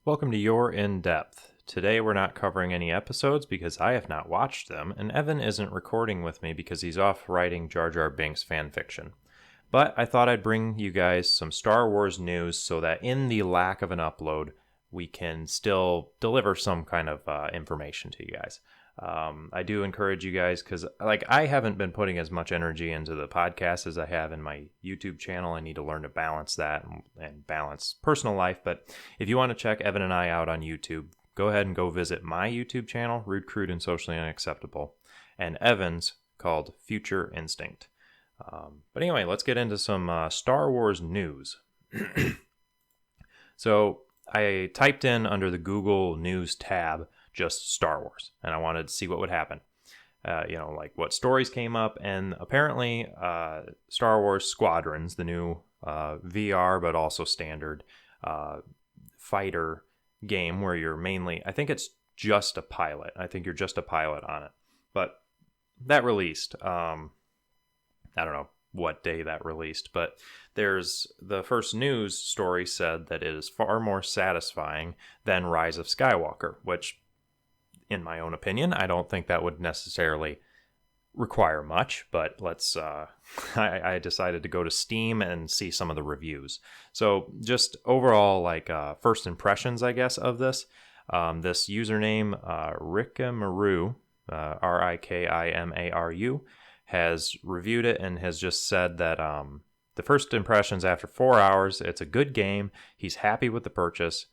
Welcome to YourInDepth. Today we're not covering any episodes because I have not watched them, and Evan isn't recording with me because he's off writing Jar Jar Binks fanfiction. But I thought I'd bring you guys some Star Wars news so that in the lack of an upload, we can still deliver some kind of information to you guys. I do encourage you guys because I haven't been putting as much energy into the podcast as I have in my YouTube channel. I need to learn to balance that and balance personal life. But if you want to check Evan and I out on YouTube, go ahead and go visit my YouTube channel, Rude, Crude, and Socially Unacceptable, and Evan's called Future Instinct. But anyway, let's get into some Star Wars news. So I typed in under the Google News tab just Star Wars, and I wanted to see what would happen. What stories came up, and apparently Star Wars Squadrons, the new VR but also standard fighter game where you're mainly, I think it's just a pilot. I think you're just a pilot on it. But that released, I don't know what day that released, but there's the first news story said that it is far more satisfying than Rise of Skywalker, which in my own opinion, I don't think that would necessarily require much, but I decided to go to Steam and see some of the reviews. So just overall, first impressions, I guess, of this. This username, Rikamaru, Rikimaru, has reviewed it and has just said that the first impressions after 4 hours, it's a good game. He's happy with the purchase.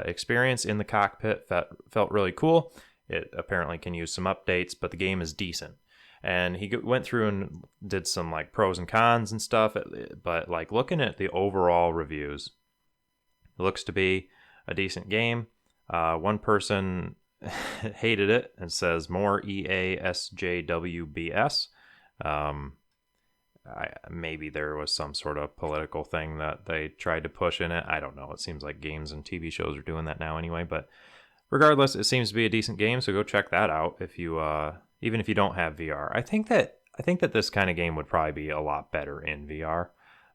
Experience in the cockpit felt really cool. It apparently can use some updates, but the game is decent. And he went through and did some pros and cons and stuff. But looking at the overall reviews, it looks to be a decent game. One person hated it and says more EASJWBS. Maybe there was some sort of political thing that they tried to push in it. I don't know. It seems like games and TV shows are doing that now anyway. But regardless, it seems to be a decent game, so go check that out if you, even if you don't have VR. I think that this kind of game would probably be a lot better in VR,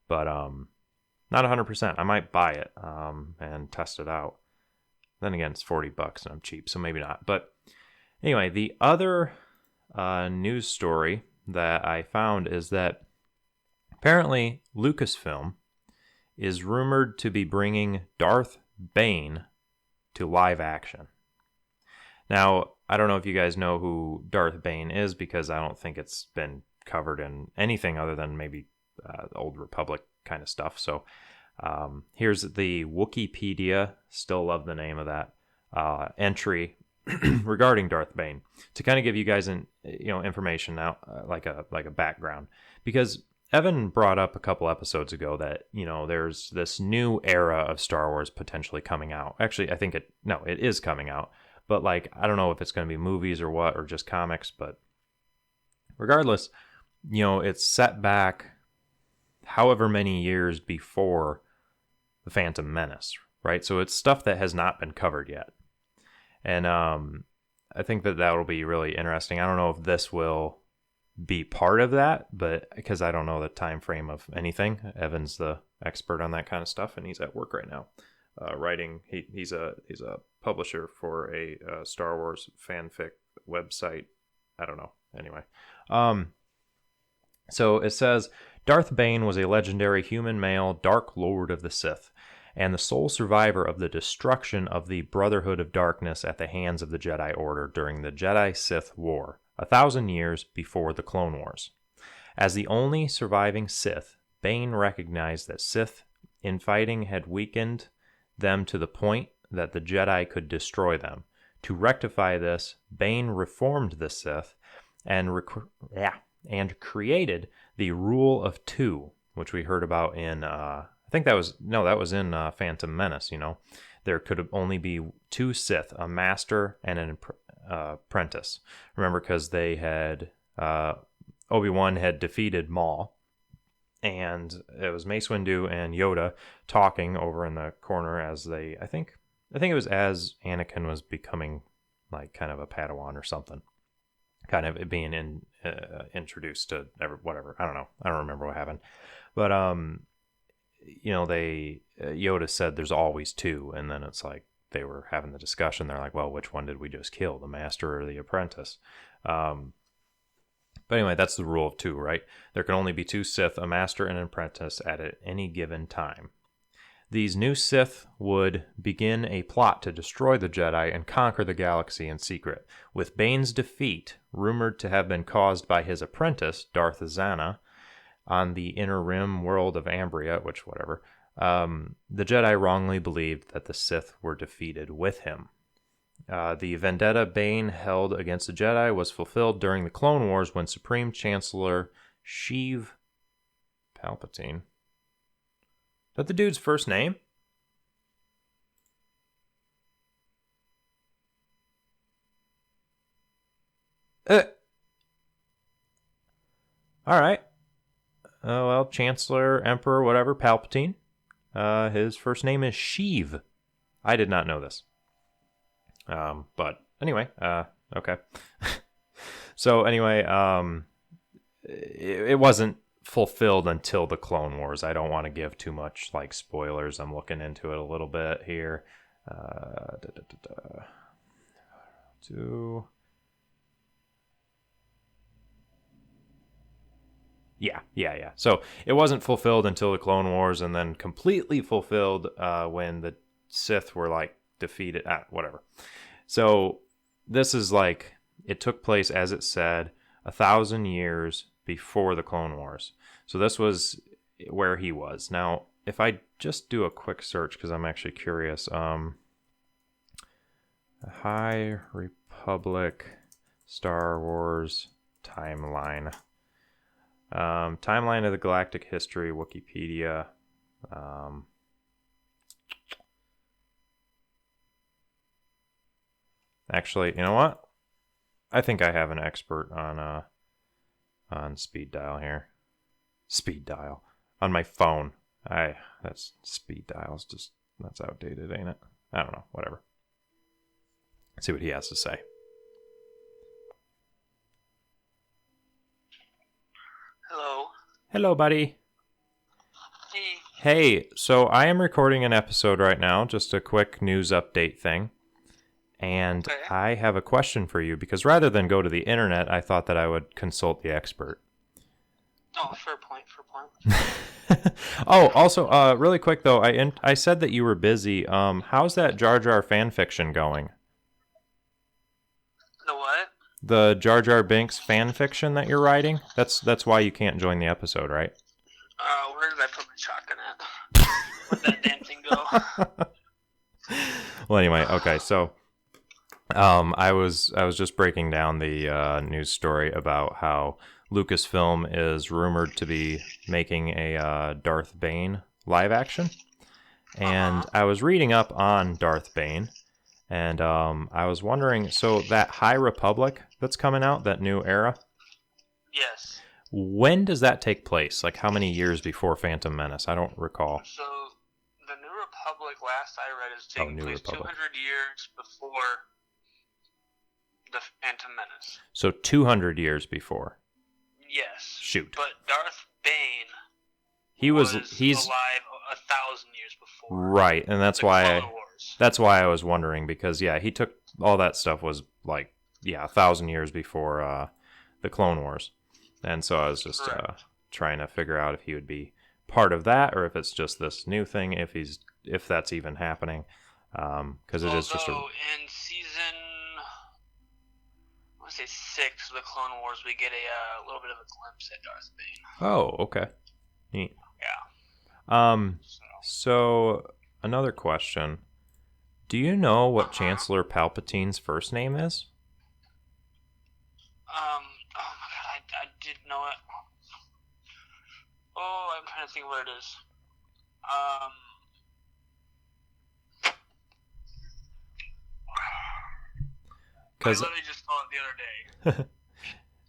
but not 100%. I might buy it and test it out. Then again, it's $40 and I'm cheap, so maybe not. But anyway, the other news story that I found is that apparently, Lucasfilm is rumored to be bringing Darth Bane to live action. Now, I don't know if you guys know who Darth Bane is because I don't think it's been covered in anything other than maybe Old Republic kind of stuff. So here's the Wikipedia, still love the name of that, entry regarding Darth Bane to kind of give you guys information now, like a background, because Evan brought up a couple episodes ago that there's this new era of Star Wars potentially coming out. Actually, I think it is coming out, but I don't know if it's going to be movies or what, or just comics. But regardless, it's set back however many years before the Phantom Menace, right? So it's stuff that has not been covered yet. And I think that will be really interesting. I don't know if this will be part of that, but because I don't know the time frame of anything. Evan's the expert on that kind of stuff, and he's at work right now, writing. He's a publisher for a Star Wars fanfic website. I don't know. Anyway, so it says Darth Bane was a legendary human male Dark Lord of the Sith, and the sole survivor of the destruction of the Brotherhood of Darkness at the hands of the Jedi Order during the Jedi-Sith War, 1,000 years before the Clone Wars. As the only surviving Sith, Bane recognized that Sith infighting had weakened them to the point that the Jedi could destroy them. To rectify this, Bane reformed the Sith and created the Rule of Two, which we heard about in I think that was in Phantom Menace. There could only be two Sith, a master and an apprentice. Remember, because they had Obi-Wan had defeated Maul, and it was Mace Windu and Yoda talking over in the corner as they, I think it was as Anakin was becoming kind of a Padawan or something, kind of being introduced to whatever. I don't know. I don't remember what happened, but Yoda said there's always two, and then it's they were having the discussion. They're like, well, which one did we just kill, the master or the apprentice? But anyway, that's the rule of 2, right? There can only be 2 Sith, a master and an apprentice, at any given time. These new Sith would begin a plot to destroy the Jedi and conquer the galaxy in secret, with Bane's defeat rumored to have been caused by his apprentice, Darth Zana, on the inner rim world of Ambria, which, whatever. The Jedi wrongly believed that the Sith were defeated with him. The vendetta Bane held against the Jedi was fulfilled during the Clone Wars when Supreme Chancellor Sheev Palpatine... Is that the dude's first name? All right. Oh, well, Chancellor, Emperor, whatever, Palpatine. His first name is Sheev. I did not know this. But anyway, okay. So anyway, it wasn't fulfilled until the Clone Wars. I don't want to give too much like spoilers. I'm looking into it a little bit here. Yeah. So it wasn't fulfilled until the Clone Wars, and then completely fulfilled when the Sith were like defeated. Whatever. So this is like, it took place, as it said, 1,000 years before the Clone Wars. So this was where he was. Now, if I just do a quick search, because I'm actually curious. High Republic Star Wars timeline. Timeline of the Galactic History, Wikipedia. Actually, you know what? I think I have an expert on speed dial here. Speed dial on my phone. That's speed dials. Just, that's outdated, ain't it? I don't know. Whatever. Let's see what he has to say. Hello, buddy. Hey, so I am recording an episode right now, just a quick news update thing. And okay. I have a question for you, because rather than go to the internet, I thought that I would consult the expert. Oh, fair point. Oh, also, really quick though, I said that you were busy. How's that Jar Jar fan fiction going? The what? The Jar Jar Binks fan fiction that you're writing? That's why you can't join the episode, right? Where did I put my shotgun at? Where'd that damn thing go? Well, anyway, okay, so I was just breaking down the news story about how Lucasfilm is rumored to be making a Darth Bane live action, and I was reading up on Darth Bane, and I was wondering, so that High Republic that's coming out, that new era? Yes. When does that take place? Like, how many years before Phantom Menace? I don't recall. So, the New Republic, last I read, is taking place Republic. 200 years before the Phantom Menace. So 200 years before. Yes. Shoot. But Darth Bane he's alive 1,000 years before. Right, and that's why I was wondering, because yeah, he took all that stuff was like 1,000 years before the Clone Wars. And so I was just trying to figure out if he would be part of that, or if it's just this new thing, if that's even happening, because it is just in season, I want to say 6 of the Clone Wars, we get a little bit of a glimpse at Darth Bane. Oh, okay, neat. Yeah. So another question: do you know what Chancellor Palpatine's first name is? Oh my god, I did know it. Oh, I'm trying to think what it is. I literally just saw it the other day.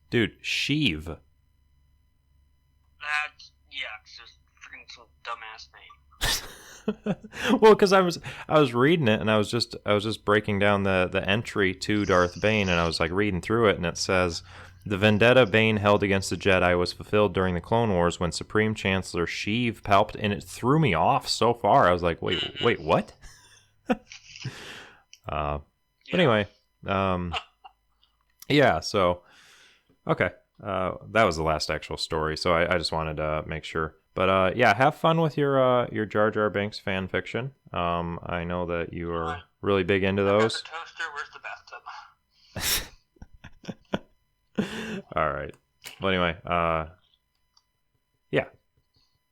Dude, Sheev. That's, it's just freaking some dumbass name. Well, because I was reading it, and I was just breaking down the entry to Darth Bane, and I was like reading through it, and it says the vendetta Bane held against the Jedi was fulfilled during the Clone Wars when Supreme Chancellor Sheev Palpatine, and it threw me off so far. I was like, wait, what? But anyway, yeah. So okay, that was the last actual story. So I just wanted to make sure. But yeah, have fun with your Jar Jar Binks fan fiction. I know that you are really big into those. I got the toaster. Where's the bathtub? All right. Well, anyway, yeah.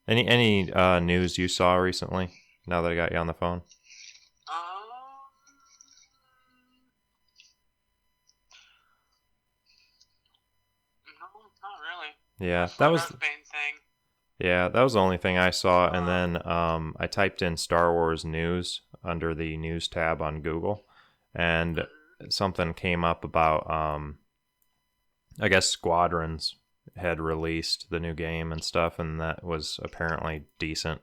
Any news you saw recently? Now that I got you on the phone. No, not really. Yeah, that was main thing. Yeah, that was the only thing I saw, and then I typed in Star Wars news under the news tab on Google, and something came up about I guess Squadrons had released the new game and stuff, and that was apparently decent.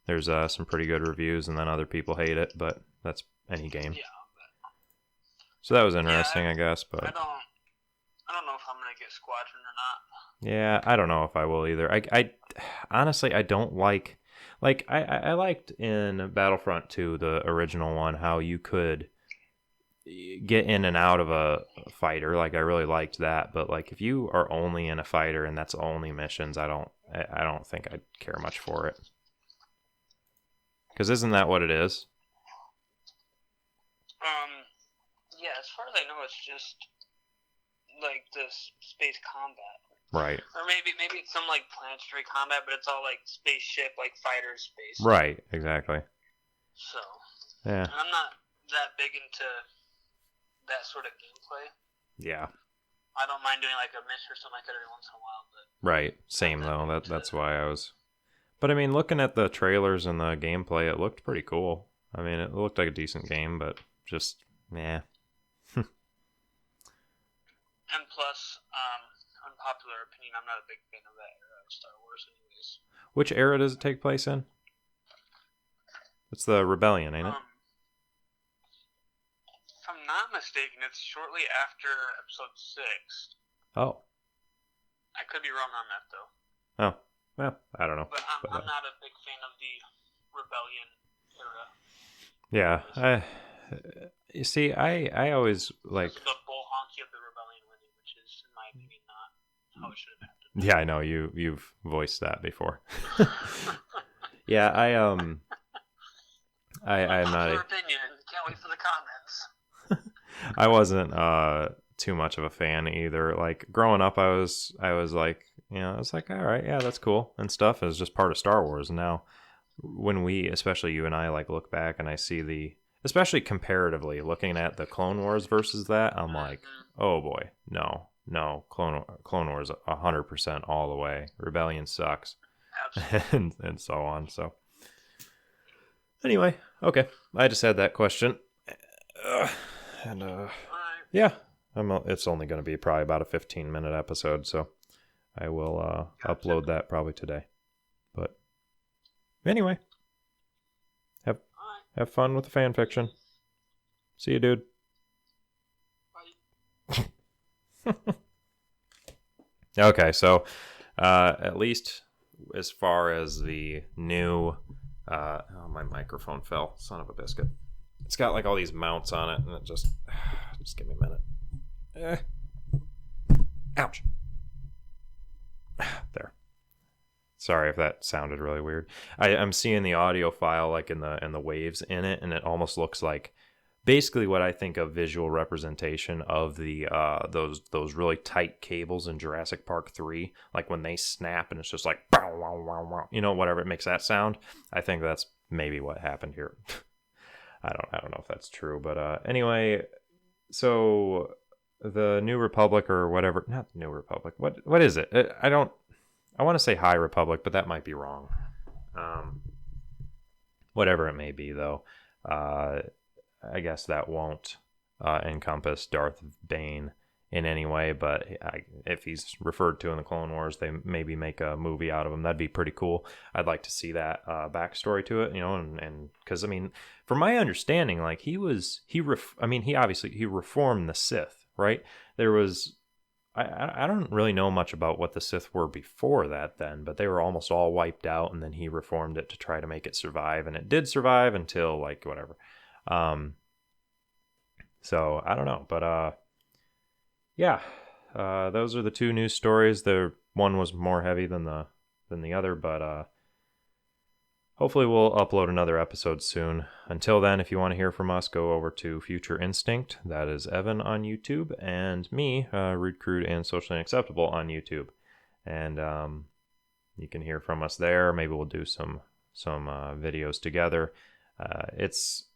There's some pretty good reviews, and then other people hate it, but that's any game. Yeah. So that was interesting, I guess. But I don't know if I'm gonna get Squadron or not. Yeah, I don't know if I will either. I honestly I don't like I liked in Battlefront 2, the original one, how you could get in and out of a fighter. Like I really liked that, but like if you are only in a fighter and that's only missions, I don't think I'd care much for it. Because isn't that what it is? Yeah, as far as I know, it's just like this space combat. Right. Or maybe it's some like planetary combat, but it's all like spaceship, like fighter space. Right, exactly. So. Yeah. And I'm not that big into that sort of gameplay. Yeah. I don't mind doing like a mission or something like that every once in a while, but. Right. Same though. That's why I was. But I mean, looking at the trailers and the gameplay, it looked pretty cool. I mean, it looked like a decent game, but just yeah. And plus, unpopular opinion, I'm not a big fan of that era of Star Wars anyways. Which era does it take place in? It's the Rebellion, ain't it? If I'm not mistaken, it's shortly after Episode 6. Oh. I could be wrong on that, though. Oh. Well, I don't know. But I'm not a big fan of the Rebellion era. Yeah. You see, I always like... The bull honky of the Rebellion winning, which is, in my opinion, not how it should have happened. Yeah, I know. You've voiced that before. Yeah, I'm not... Your opinion. Can't wait for the comments. I wasn't too much of a fan either. Like, growing up, I was like, I was like, all right, yeah, that's cool and stuff. It was just part of Star Wars. And now, when we, especially you and I, like look back and I see especially comparatively, looking at the Clone Wars versus that, I'm like, oh boy, no, Clone Wars 100% all the way. Rebellion sucks, and so on. So anyway, okay, I just had that question, yeah, it's only going to be probably about a 15-minute episode, so I will upload that probably today. But anyway, have fun with the fan fiction. See you, dude. Bye. Okay, so at least as far as the new... my microphone fell. Son of a biscuit. It's got like all these mounts on it, and it just give me a minute. Ouch. There. Sorry if that sounded really weird. I'm seeing the audio file like in the waves in it, and it almost looks like basically what I think of visual representation of the those really tight cables in Jurassic Park 3, like when they snap and it's just like whatever it makes that sound. I think that's maybe what happened here. I don't know if that's true, but anyway, so the New Republic or whatever, not New Republic. What is it? I want to say High Republic, but that might be wrong. Whatever it may be, though, I guess that won't encompass Darth Bane in any way. But if he's referred to in the Clone Wars, they maybe make a movie out of him. That'd be pretty cool. I'd like to see that backstory to it, and because I mean, from my understanding, like he obviously reformed the Sith, right? There was. I don't really know much about what the Sith were before that then, but they were almost all wiped out, and then he reformed it to try to make it survive, and it did survive until, like, whatever. So I don't know, but yeah, those are the two news stories. The one was more heavy than the other, but hopefully we'll upload another episode soon. Until then, if you want to hear from us, go over to Future Instinct. That is Evan on YouTube, and me, Rude, Crude, and Socially Unacceptable on YouTube. And you can hear from us there. Maybe we'll do some videos together. It's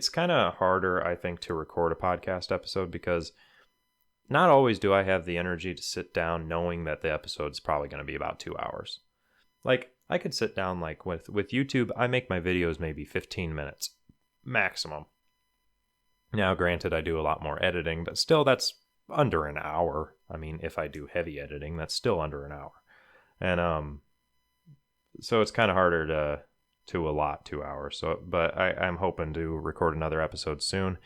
kind of harder, I think, to record a podcast episode because not always do I have the energy to sit down knowing that the episode's probably going to be about 2 hours. Like, I could sit down, like, with YouTube, I make my videos maybe 15 minutes maximum. Now, granted, I do a lot more editing, but still, that's under an hour. I mean, if I do heavy editing, that's still under an hour. And so it's kind of harder to allot 2 hours. So, but I'm hoping to record another episode soon.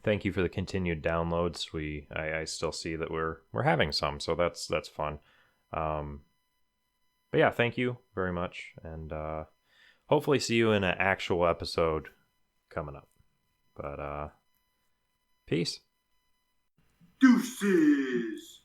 Thank you for the continued downloads. I still see that we're having some, so that's fun. But yeah, thank you very much, and hopefully see you in an actual episode coming up. But peace. Deuces.